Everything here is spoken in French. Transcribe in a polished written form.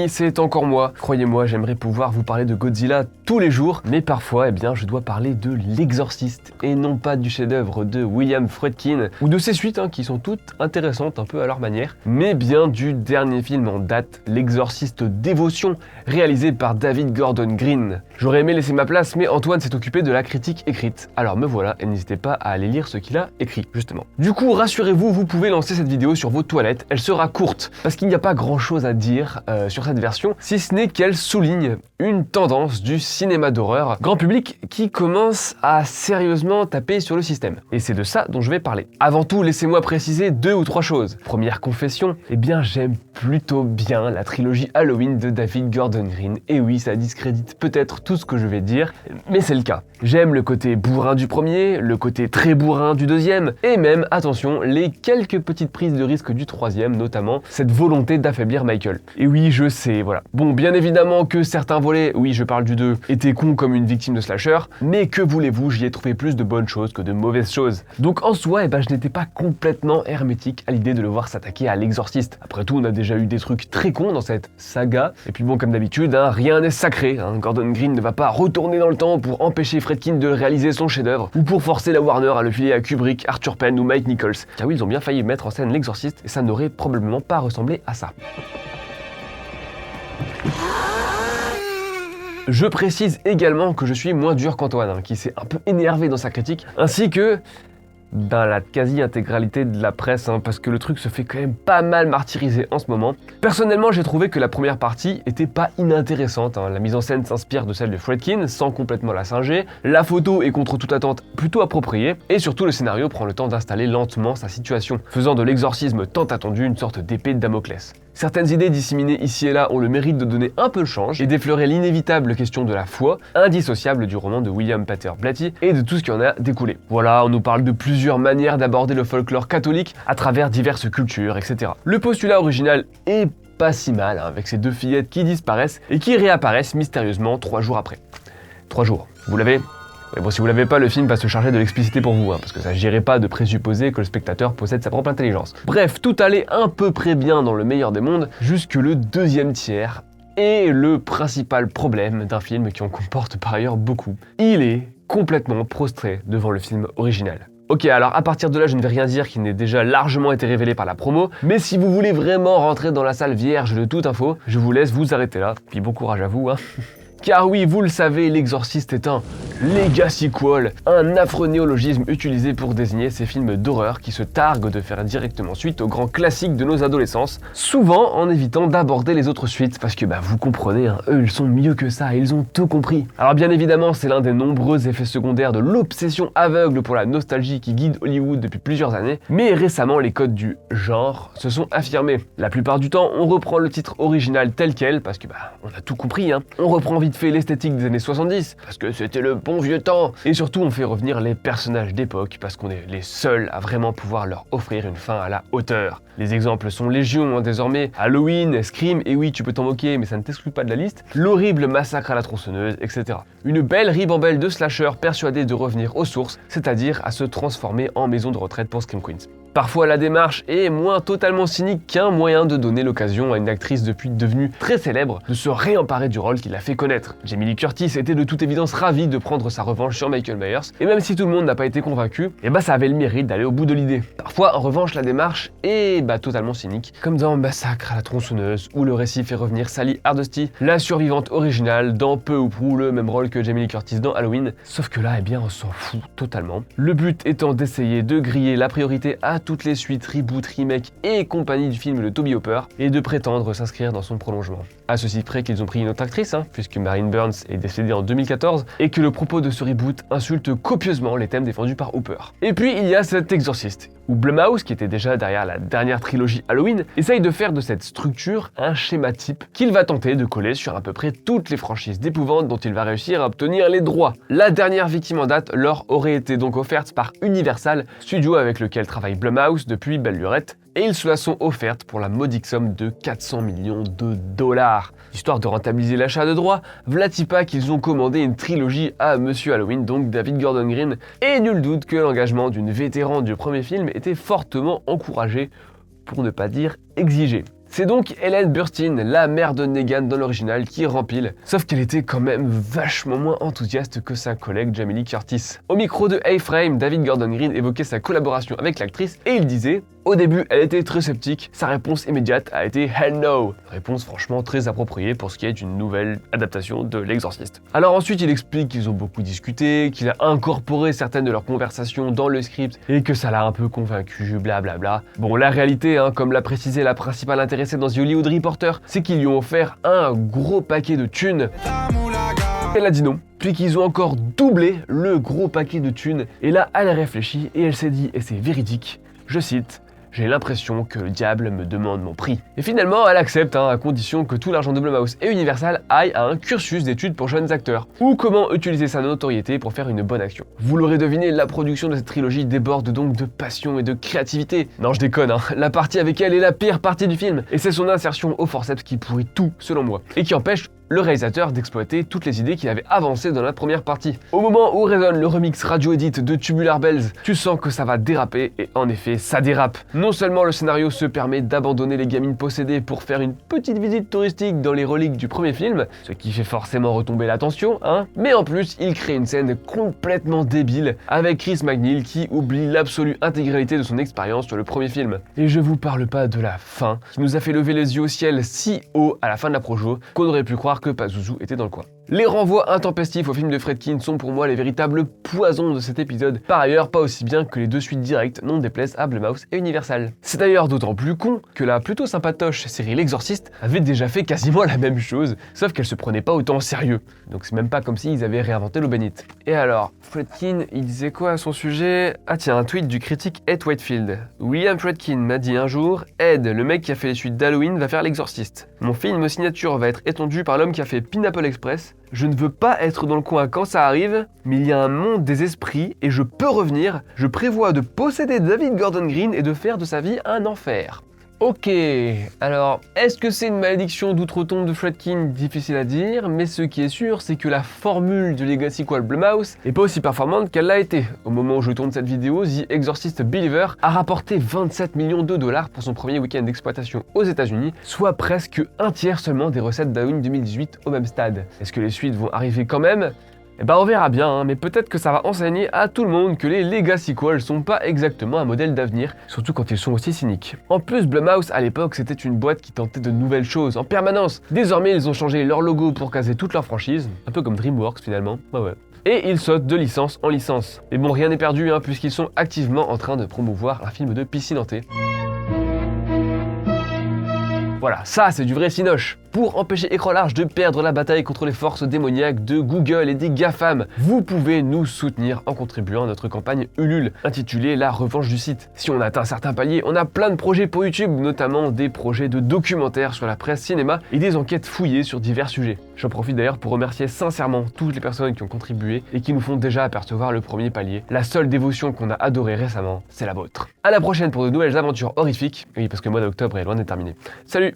amis, c'est encore moi. Croyez-moi, j'aimerais pouvoir vous parler de Godzilla tous les jours, mais parfois, je dois parler de L'Exorciste, et non pas du chef-d'œuvre de William Friedkin, ou de ses suites, qui sont toutes intéressantes un peu à leur manière, mais bien du dernier film en date, L'Exorciste Dévotion, réalisé par David Gordon Green. J'aurais aimé laisser ma place, mais Antoine s'est occupé de la critique écrite. Alors me voilà, et n'hésitez pas à aller lire ce qu'il a écrit, justement. Du coup, rassurez-vous, vous pouvez lancer cette vidéo sur vos toilettes, elle sera courte, parce qu'il n'y a pas grand-chose à dire sur cette version, si ce n'est qu'elle souligne une tendance du cinéma d'horreur grand public qui commence à sérieusement taper sur le système. Et c'est de ça dont je vais parler. Avant tout, laissez-moi préciser 2 ou 3 choses. Première confession, j'aime plutôt bien la trilogie Halloween de David Gordon Green. Et oui, ça discrédite peut-être tout ce que je vais dire, mais c'est le cas. J'aime le côté bourrin du premier, le côté très bourrin du deuxième, et même, attention, les quelques petites prises de risque du troisième, notamment cette volonté d'affaiblir Michael. Et oui, je sais, voilà. Bon, bien évidemment que certains volets, oui, je parle du 2, étaient cons comme une victime de slasher, mais que voulez-vous, j'y ai trouvé plus de bonnes choses que de mauvaises choses. Donc en soi, je n'étais pas complètement hermétique à l'idée de le voir s'attaquer à l'exorciste. Après tout, on a déjà eu des trucs très cons dans cette saga, et puis bon, comme d'habitude, rien n'est sacré, Gordon Green ne va pas retourner dans le temps pour empêcher Friedkin de réaliser son chef-d'œuvre, ou pour forcer la Warner à le filer à Kubrick, Arthur Penn ou Mike Nichols. Car oui, ils ont bien failli mettre en scène l'exorciste, et ça n'aurait probablement pas ressemblé à ça. Je précise également que je suis moins dur qu'Antoine, qui s'est un peu énervé dans sa critique, ainsi que la quasi-intégralité de la presse, parce que le truc se fait quand même pas mal martyriser en ce moment. Personnellement, j'ai trouvé que la première partie était pas inintéressante. La mise en scène s'inspire de celle de Friedkin, sans complètement la singer. La photo est contre toute attente plutôt appropriée, et surtout le scénario prend le temps d'installer lentement sa situation, faisant de l'exorcisme tant attendu une sorte d'épée de Damoclès. Certaines idées disséminées ici et là ont le mérite de donner un peu le change et d'effleurer l'inévitable question de la foi, indissociable du roman de William Peter Blatty et de tout ce qui en a découlé. Voilà, on nous parle de plusieurs manières d'aborder le folklore catholique à travers diverses cultures, etc. Le postulat original est pas si mal, avec ces 2 fillettes qui disparaissent et qui réapparaissent mystérieusement 3 jours après. 3 jours, vous l'avez ? Mais bon, si vous l'avez pas, le film va se charger de l'expliciter pour vous, parce que ça s'agirait pas de présupposer que le spectateur possède sa propre intelligence. Bref, tout allait à peu près bien dans le meilleur des mondes, jusque le 2e tiers, et le principal problème d'un film qui en comporte par ailleurs beaucoup. Il est complètement prostré devant le film original. Ok, alors à partir de là, je ne vais rien dire qui n'ait déjà largement été révélé par la promo, mais si vous voulez vraiment rentrer dans la salle vierge de toute info, je vous laisse vous arrêter là, puis bon courage à vous, Car oui, vous le savez, L'Exorciste est un legacy-quel, un affreux néologisme utilisé pour désigner ces films d'horreur qui se targuent de faire directement suite aux grands classiques de nos adolescences, souvent en évitant d'aborder les autres suites, parce que vous comprenez, eux ils sont mieux que ça, ils ont tout compris. Alors bien évidemment, c'est l'un des nombreux effets secondaires de l'obsession aveugle pour la nostalgie qui guide Hollywood depuis plusieurs années, mais récemment les codes du genre se sont affirmés. La plupart du temps, on reprend le titre original tel quel, parce que on a tout compris, on reprend vite fait l'esthétique des années 70, parce que c'était le bon vieux temps, et surtout on fait revenir les personnages d'époque, parce qu'on est les seuls à vraiment pouvoir leur offrir une fin à la hauteur. Les exemples sont légion désormais, Halloween, Scream, et oui tu peux t'en moquer mais ça ne t'exclut pas de la liste, l'horrible massacre à la tronçonneuse, etc. Une belle ribambelle de slashers persuadés de revenir aux sources, c'est-à-dire à se transformer en maison de retraite pour Scream Queens. Parfois la démarche est moins totalement cynique qu'un moyen de donner l'occasion à une actrice depuis devenue très célèbre de se réemparer du rôle qui l'a fait connaître. Jamie Lee Curtis était de toute évidence ravie de prendre sa revanche sur Michael Myers, et même si tout le monde n'a pas été convaincu, ça avait le mérite d'aller au bout de l'idée. Parfois en revanche la démarche est totalement cynique, comme dans Massacre à la tronçonneuse, où le récit fait revenir Sally Hardesty, la survivante originale, dans peu ou prou le même rôle que Jamie Lee Curtis dans Halloween, sauf que là on s'en fout totalement. Le but étant d'essayer de griller la priorité à toutes les suites, reboot, remake et compagnie du film de Toby Hooper et de prétendre s'inscrire dans son prolongement. À ceci près qu'ils ont pris une autre actrice, puisque Maureen Burns est décédée en 2014 et que le propos de ce reboot insulte copieusement les thèmes défendus par Hooper. Et puis il y a cet Exorciste, où Blumhouse, qui était déjà derrière la dernière trilogie Halloween, essaye de faire de cette structure un schéma type qu'il va tenter de coller sur à peu près toutes les franchises d'épouvante dont il va réussir à obtenir les droits. La dernière victime en date leur aurait été donc offerte par Universal, studio avec lequel travaille Blumhouse depuis belle lurette, et ils se la sont offertes pour la modique somme de 400 millions de dollars. Histoire de rentabiliser l'achat de droits, v'là-t-il pas qu'ils ont commandé une trilogie à Monsieur Halloween, donc David Gordon Green, et nul doute que l'engagement d'une vétéran du premier film était fortement encouragé, pour ne pas dire exigé. C'est donc Ellen Burstyn, la mère de Negan dans l'original, qui rempile, sauf qu'elle était quand même vachement moins enthousiaste que sa collègue Jamie Lee Curtis. Au micro de A-Frame, David Gordon Green évoquait sa collaboration avec l'actrice et il disait: au début, elle était très sceptique, sa réponse immédiate a été Hell no. Réponse franchement très appropriée pour ce qui est d'une nouvelle adaptation de L'Exorciste. Alors ensuite, il explique qu'ils ont beaucoup discuté, qu'il a incorporé certaines de leurs conversations dans le script et que ça l'a un peu convaincu, blablabla. Bon, la réalité, comme l'a précisé la principale intéressée dans The Hollywood Reporter, c'est qu'ils lui ont offert un gros paquet de thunes. Elle a dit non, puis qu'ils ont encore doublé le gros paquet de thunes. Et là, elle a réfléchi et elle s'est dit, et c'est véridique, je cite: j'ai l'impression que le diable me demande mon prix. Et finalement, elle accepte, à condition que tout l'argent de Blumhouse et Universal aille à un cursus d'études pour jeunes acteurs, ou comment utiliser sa notoriété pour faire une bonne action. Vous l'aurez deviné, la production de cette trilogie déborde donc de passion et de créativité. Non, je déconne, la partie avec elle est la pire partie du film, et c'est son insertion au forceps qui pourrit tout, selon moi, et qui empêche le réalisateur d'exploiter toutes les idées qu'il avait avancées dans la première partie. Au moment où résonne le remix radio-edit de Tubular Bells, tu sens que ça va déraper, et en effet, ça dérape. Non seulement le scénario se permet d'abandonner les gamines possédées pour faire une petite visite touristique dans les reliques du premier film, ce qui fait forcément retomber l'attention, mais en plus, il crée une scène complètement débile avec Chris McNeil qui oublie l'absolue intégralité de son expérience sur le premier film. Et je vous parle pas de la fin, qui nous a fait lever les yeux au ciel si haut à la fin de la projo qu'on aurait pu croire que Pazuzu était dans le coin. Les renvois intempestifs au film de Friedkin sont pour moi les véritables poisons de cet épisode. Par ailleurs, pas aussi bien que les deux suites directes, n'en déplaise à Blumhouse et Universal. C'est d'ailleurs d'autant plus con que la plutôt sympatoche série L'Exorciste avait déjà fait quasiment la même chose, sauf qu'elle se prenait pas autant au sérieux. Donc c'est même pas comme s'ils avaient réinventé l'eau bénite. Et alors, Friedkin, il disait quoi à son sujet? Ah tiens, un tweet du critique Ed Whitefield. William Friedkin m'a dit un jour: Ed, le mec qui a fait les suites d'Halloween, va faire L'Exorciste. Mon film signature va être étendu par l'homme qui a fait Pineapple Express. Je ne veux pas être dans le coin quand ça arrive, mais il y a un monde des esprits et je peux revenir. Je prévois de posséder David Gordon Green et de faire de sa vie un enfer. Ok, alors, est-ce que c'est une malédiction d'outre-tombe de Friedkin? Difficile à dire, mais ce qui est sûr, c'est que la formule du Legacy Sequel Blumhouse est pas aussi performante qu'elle l'a été. Au moment où je tourne cette vidéo, The Exorcist Believer a rapporté 27 millions de dollars pour son premier week-end d'exploitation aux États-Unis, soit presque un tiers seulement des recettes d'Halloween 2018 au même stade. Est-ce que les suites vont arriver quand même? Eh ben on verra bien, mais peut-être que ça va enseigner à tout le monde que les Legacy Sequels sont pas exactement un modèle d'avenir, surtout quand ils sont aussi cyniques. En plus, Blumhouse à l'époque c'était une boîte qui tentait de nouvelles choses en permanence. Désormais ils ont changé leur logo pour caser toute leur franchise, un peu comme DreamWorks finalement, ouais. Et ils sautent de licence en licence. Mais bon, rien n'est perdu puisqu'ils sont activement en train de promouvoir un film de piscine hantée. Voilà, ça c'est du vrai cinoche. Pour empêcher Écran Large de perdre la bataille contre les forces démoniaques de Google et des GAFAM, vous pouvez nous soutenir en contribuant à notre campagne Ulule, intitulée La Revanche du site. Si on atteint certains paliers, on a plein de projets pour YouTube, notamment des projets de documentaires sur la presse cinéma et des enquêtes fouillées sur divers sujets. J'en profite d'ailleurs pour remercier sincèrement toutes les personnes qui ont contribué et qui nous font déjà apercevoir le premier palier. La seule dévotion qu'on a adorée récemment, c'est la vôtre. À la prochaine pour de nouvelles aventures horrifiques. Oui, parce que le mois d'octobre est loin d'être terminé. Salut!